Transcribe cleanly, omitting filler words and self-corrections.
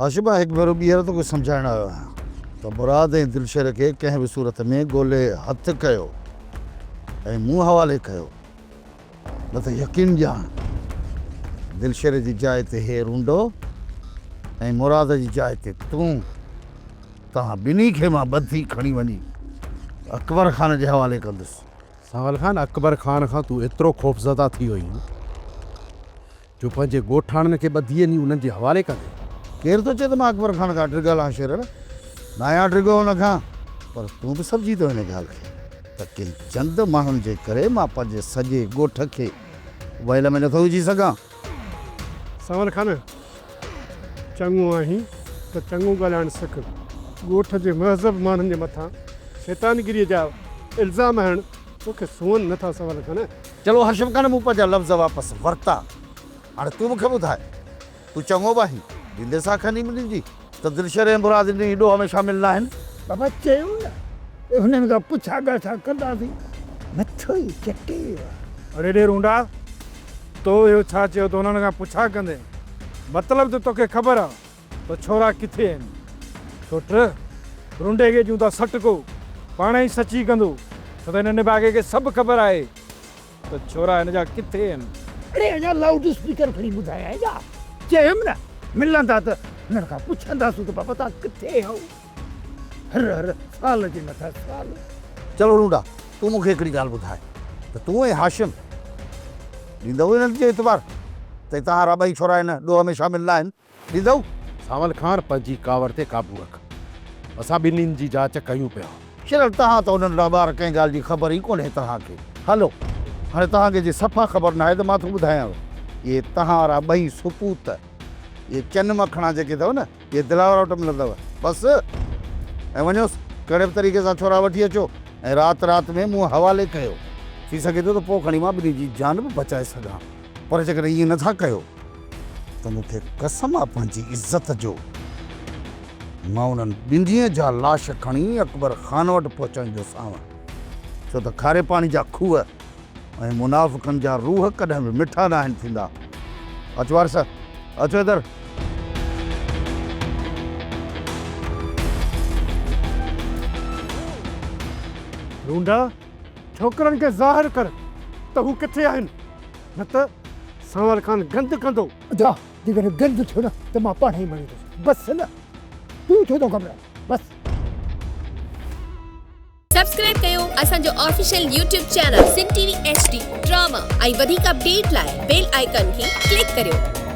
हाशिबा हिकु भेरो ॿीहर तो कुझु सम्झाइण आयो आहियां त मुराद ऐं दिलशर खे कंहिं बि सूरत में ॻोल्हे हथु कयो ऐं मुंहुं हवाले कयो, न त यकीन ॼाण दिलशर जी जाइ ते हे रूंडो ऐं मुराद जी जाइ ते तूं, तव्हां ॿिन्ही खे मां ॿधी खणी वञी अकबर खान जे हवाले कंदुसि। सावल खान, अकबर खान खां तूं एतिरो ख़ौफ़ज़दा थी वई जो पंहिंजे ॻोठाणनि खे ॿधी वञी उन्हनि जे हवाले कंदे? केरु थो चए त मां अकबर खान खां डिगल आहियां शेर? न आहियां डिगो हुन खां, पर तूं बि सम्झी थो हिन ॻाल्हि खे त कंहिं चंद माण्हुनि जे करे मां पंहिंजे सॼे ॻोठ खे वैल में नथो विझी सघां। सावल खान, चङो आहीं त चङो ॻाल्हाइण सिख। ॻोठ जे महज़ब माण्हुनि जे मथां शैतानगिरीअ जा इल्ज़ाम हणण तोखे सुवनि नथा। सावल खान, चलो हाशिम खान, मूं पंहिंजा लफ़्ज़ वापसि वरिता। हाणे तूं मूंखे ॿुधाए, तूं चङो बि आहीं, ॾींदे सां खणी मिलंदी त दिलशर ऐं मुराद इन ॾोह में शामिल न आहिनि? बाबा चयो न, हुननि खां पुछा ॻाछा कंदासीं, नथो ई चटे। अरे ॾे रूंडा, तो इहो छा चयो त हुननि खां पुछा कंदे? मतिलबु त तोखे ख़बर आहे त छोरा किथे आहिनि। छोट रूंडे खे ॾियूं था सटको, पाण ई सची कंदो छो त हिन निभागे खे सभु ख़बर आहे त छोरा हिन जा किथे आहिनि। अरे अञा लाउड स्पीकर खणी ॿुधायां छा? चयुमि न, मिलंदा त हुननि खां पुछंदासीं त बाबा तव्हां किथे आहो। हर हर साल जे मथां साल। चलो रूंडा, तूं मूंखे हिकिड़ी ॻाल्हि ॿुधाए त तूं ऐं हाशिम ॾींदव हिननि जे एतबार त तव्हां ॿई छोरा हिन ॾोह में शामिल न आहिनि? ॾींदव? सावल खान, पंहिंजी कावर ते काबू रख। असां ॿिन्हिनि जी जांच कयूं पिया। शरल, तव्हां त हुननि लाबार कंहिं ॻाल्हि जी ख़बर ई कोन्हे तव्हांखे। हलो, हाणे तव्हांखे जे सफ़ा ख़बर न आहे त मां थो ॿुधायांव, इहे तव्हां वारा ॿई सुपूत, इहे चन मखणा जेके अथव न, इहे दिलावर वटि मिलंदव बसि। ऐं वञोसि, कहिड़े बि तरीक़े सां छोरा वठी अचो ऐं राति राति में मूं हवाले कयो। थी सघे थो त पोइ खणी मां ॿिन्ही जी जान बि बचाए सघां, पर जेकॾहिं ईअं नथा कयो त मूंखे कसम आहे पंहिंजी इज़त जो, मां उन्हनि ॿिन्हीअ जा लाश खणी अकबर खान वटि पहुचाईंदोसांव। छो त खारे पाणी जा खूह ऐं मुनाफ़िक़नि जा रूह कॾहिं बि मिठा न आहिनि थींदा। अचो वारस, अचो इधर। रूंडा, छोकिरनि खे ज़ाहिर कर त हू किथे आहिनि, न त सावल खान गंद कंदो। अदा जेकॾहिं गंद थियो न त मां पाण ई मरींदुसि, बसि न। तूं छो थो घबराए? बसि। सब्सक्राइब कयो असांजो official YouTube channel Sindh TV HD drama ऐं वधीक अपडेट लाइ बेल आइकन खे क्लिक करियो।